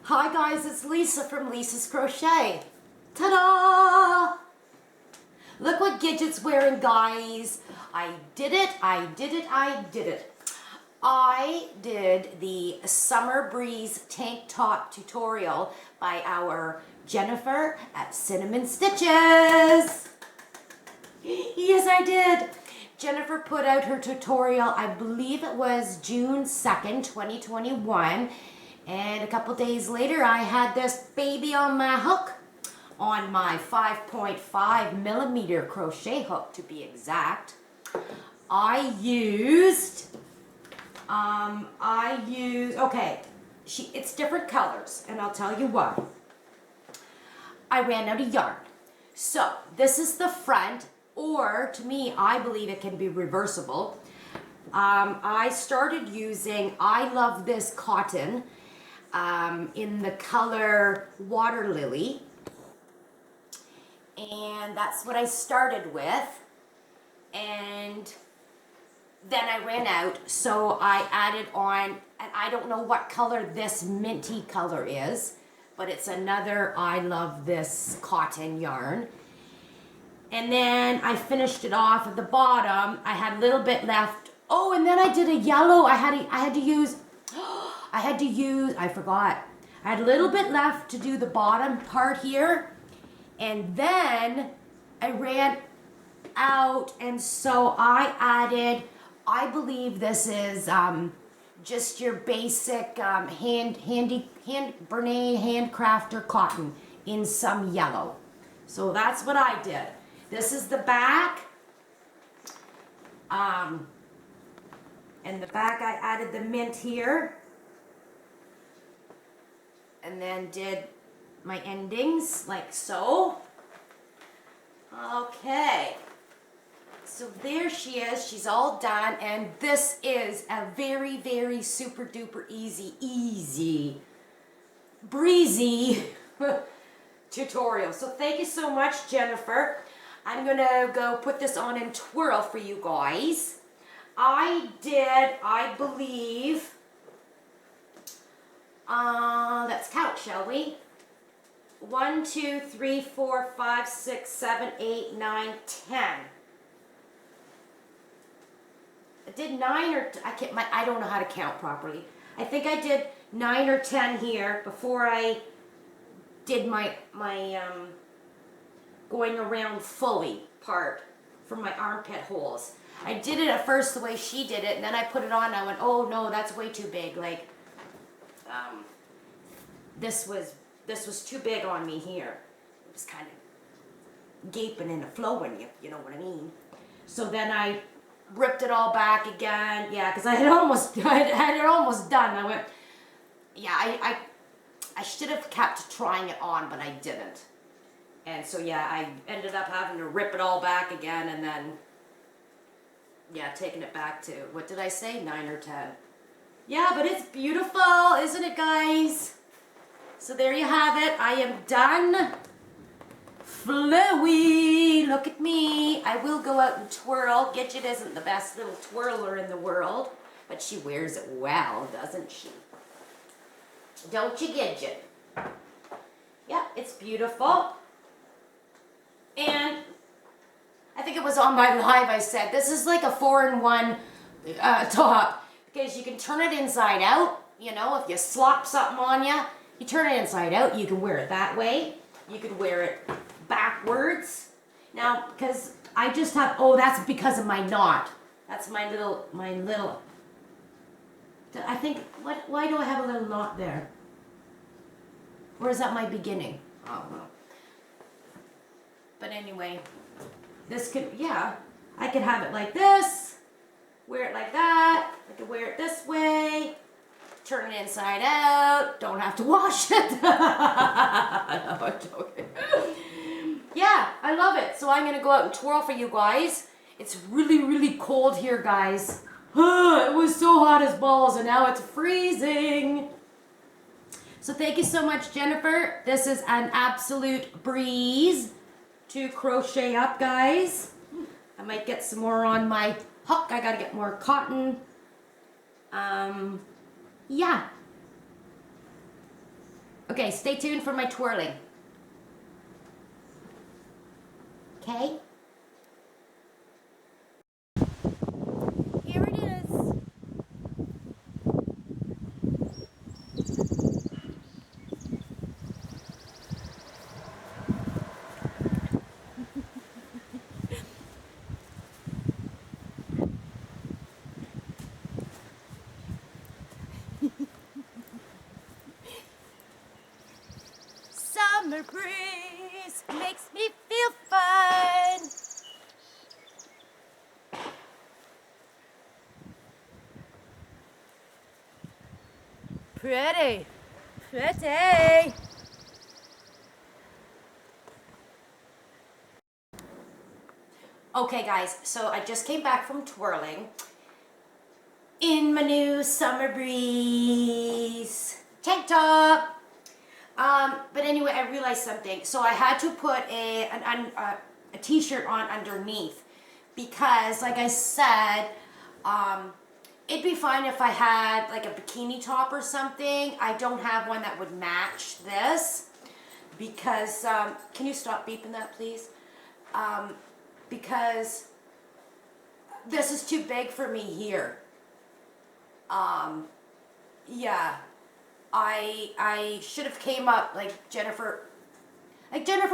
Hi guys, it's Lisa from Lisa's Crochet. Ta-da! Look what Gidget's wearing, guys. I did it. I did the Summer Breeze tank top tutorial by our Jennifer at Cinnamon Stitches. Yes, I did. Jennifer put out her tutorial, I believe it was June 2nd, 2021. And a couple days later, I had this baby on my hook, on my 5.5 millimeter crochet hook to be exact. I used, okay, it's different colors, and I'll tell you why. I ran out of yarn. So this is the front, or to me, I believe it can be reversible. I started using I Love This Cotton in the color Water Lily, and that's what I started with, and then I ran out, so I added on, and I don't know what color this minty color is, but it's another I Love This Cotton yarn. And then I finished it off at the bottom. I had a little bit left. Oh, and then I did a yellow. I had to use, I forgot. I had a little bit left to do the bottom part here. And then I ran out, and so I added, I believe this is just your basic Brene handcrafter cotton in some yellow. So that's what I did. This is the back. And the back I added the mint here. And then did my endings like so. Okay. So there she is. She's all done. And this is a very, very super duper easy, breezy tutorial. So thank you so much, Jennifer. I'm going to go put this on and twirl for you guys. I believe, let's count, shall we? 1, 2, 3, 4, 5, 6, 7, 8, 9, 10. I did 9 or, I don't know how to count properly. I think I did 9 or 10 here before I did my going around fully part for my armpit holes. I did it at first the way she did it, and then I put it on and I went, oh no, that's way too big. Like, this was too big on me here. It was kind of gaping and flowing, if you know what I mean. So then I ripped it all back again. Yeah, because I had it almost done. I went, yeah, I should have kept trying it on, but I didn't. And so yeah, I ended up having to rip it all back again, and then yeah, taking it back to, what did I say, 9 or 10. Yeah, but it's beautiful, isn't it, guys? So there you have it. I am done. Flowy, look at me. I will go out and twirl. Gidget isn't the best little twirler in the world, but she wears it well, doesn't she? Don't you, Gidget? Yeah, it's beautiful. And I think it was on my live I said, this is like a 4-in-1 top, because you can turn it inside out. You know, if you slop something on you, you turn it inside out. You can wear it that way. You could wear it backwards. Now, because I just have, oh, that's because of my knot. That's my little, I think, why do I have a little knot there? Or is that my beginning? Oh, no. But anyway, this could, yeah, I could have it like this, wear it like that, I could wear it this way, turn it inside out, don't have to wash it. No, I'm joking. Yeah, I love it. So I'm going to go out and twirl for you guys. It's really, really cold here, guys. It was so hot as balls, and now it's freezing. So thank you so much, Jennifer. This is an absolute breeze to crochet up, guys. I might get some more on my hook. I gotta get more cotton. Yeah. Okay, stay tuned for my twirling. Okay? Here it is. Summer breeze makes me feel fine. Pretty, pretty. Okay guys, so I just came back from twirling in my new summer breeze tank top. But anyway, I realized something. So I had to put a t-shirt on underneath because, like I said, it'd be fine if I had like a bikini top or something. I don't have one that would match this because, can you stop beeping that please? Because this is too big for me here. Yeah. I should have came up like Jennifer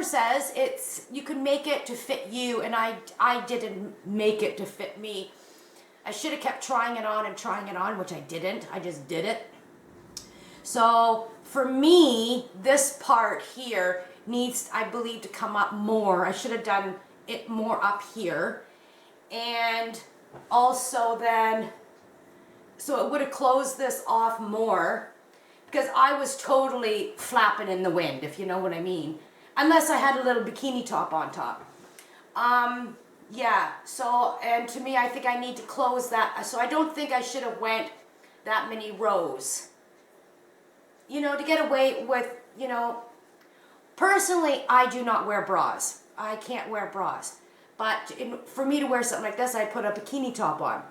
says, you can make it to fit you, and I didn't make it to fit me. I should have kept trying it on, which I didn't. I just did it. So for me, this part here needs, I believe, to come up more. I should have done it more up here, and also then, so it would have closed this off more. Because I was totally flapping in the wind, if you know what I mean. Unless I had a little bikini top on top. Yeah, so, and to me, I think I need to close that. So I don't think I should have went that many rows. You know, to get away with, you know, personally, I do not wear bras. I can't wear bras. But for me to wear something like this, I'd put a bikini top on.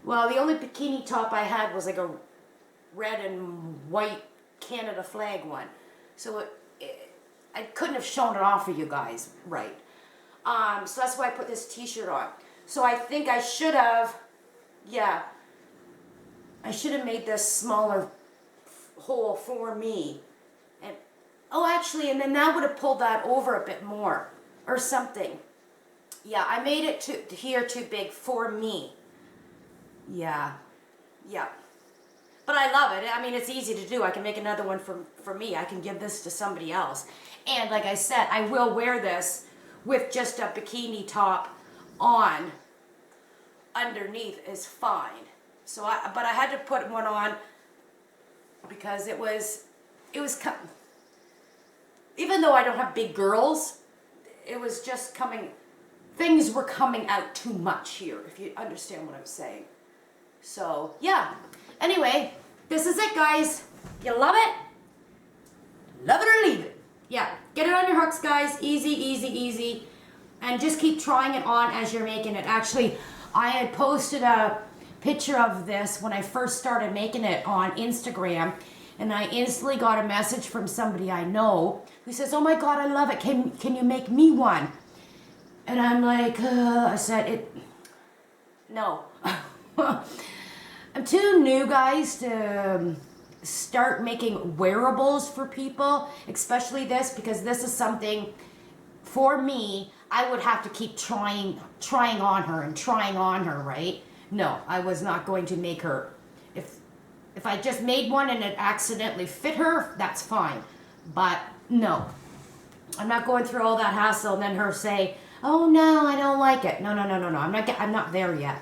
Well, the only bikini top I had was like a red and white Canada flag one, so I couldn't have shown it off for you guys, right? So that's why I put this t-shirt on. So I think I should have, yeah, I should have made this smaller hole for me, and oh, actually, and then that would have pulled that over a bit more or something. Yeah, I made it to here too big for me. Yeah, yeah. But I love it. I mean, it's easy to do. I can make another one for me. I can give this to somebody else. And like I said, I will wear this with just a bikini top on underneath is fine. So but I had to put one on because it was even though I don't have big girls, it was just things were coming out too much here, if you understand what I'm saying. So, yeah. Anyway, this is it, guys. You love it? Love it or leave it. Yeah, get it on your hooks, guys. Easy, easy, easy. And just keep trying it on as you're making it. Actually, I had posted a picture of this when I first started making it on Instagram, and I instantly got a message from somebody I know who says, oh my God, I love it. Can you make me one? And I'm like, I said, no. I'm too new, guys, to start making wearables for people, especially this, because this is something, for me, I would have to keep trying on her, right? No, I was not going to make her. If I just made one and it accidentally fit her, that's fine. But no, I'm not going through all that hassle and then her say, oh no, I don't like it. No. I'm not there yet.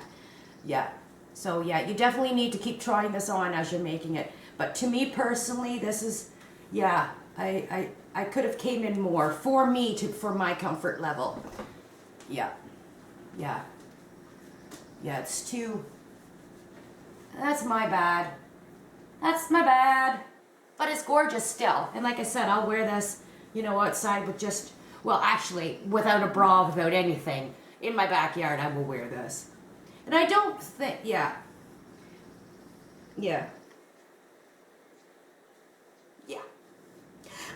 Yeah. So yeah, you definitely need to keep trying this on as you're making it. But to me personally, this is, yeah, I could have came in more for me for my comfort level. Yeah. It's too. That's my bad. But it's gorgeous still. And like I said, I'll wear this, you know, outside with just, well, actually, without a bra, without anything. In my backyard, I will wear this. And I don't think, yeah.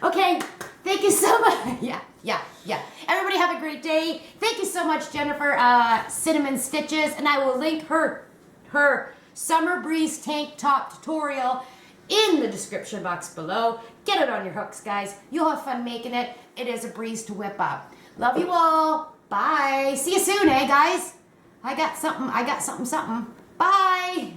Okay, thank you so much. Yeah. Everybody have a great day. Thank you so much, Jennifer, Cinnamon Stitches, and I will link her Summer Breeze tank top tutorial in the description box below. Get it on your hooks, guys. You'll have fun making it. It is a breeze to whip up. Love you all. Bye. See you soon, guys? I got something. Bye.